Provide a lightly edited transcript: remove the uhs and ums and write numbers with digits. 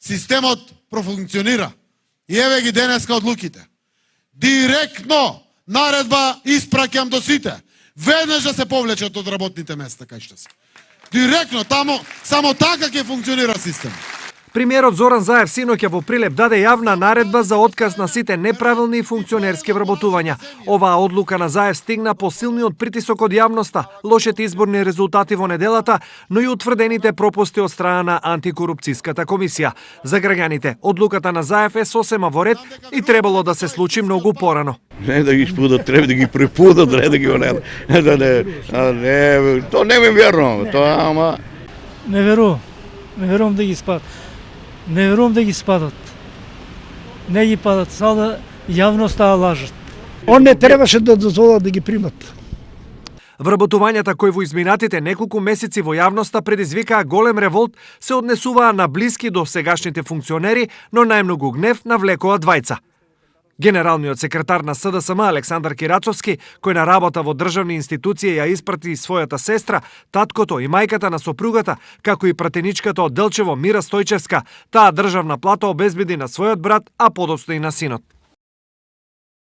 Системот профункционира. И еве ги денеска одлуките. Директно наредба испраќам до сите. Веднаш да се повлечат од работните места кај што се. Директно, тамо, само така ќе функционира системот. Премиерот Зоран Заев синоќа во Прилеп даде јавна наредба за отказ на сите неправилни функционерски вработувања. Оваа одлука на Заев стигна по силниот притисок од јавноста, лошите изборни резултати во неделата, но и утврдените пропусти од страна на антикорупцијската комисија. За граѓаните, одлуката на Заев е сосема во ред и требало да се случи многу порано. Не да ги спудат, треба да ги препудат, треба да ги онел. То не ми верувам, тоа ама Не верувам да ги спадат. Не верувам да ги спадат. Не ги падат, sada јавноста лажат. Он не требаше да дозволат да ги примат. Вработувањата кои во изминатите неколку месеци во јавноста предизвикаа голем револт се однесуваа на блиски до сегашните функционери, но најмногу гнев навлекоа двајца. Генералниот секретар на СДСМ Александар Кирацовски, кој на работа во државни институции ја испрати својата сестра, таткото и мајката на сопругата, како и пратеничката од Делчево Мира Стојчевска, таа државна плата обезбеди на својот брат, а подоцна и на синот.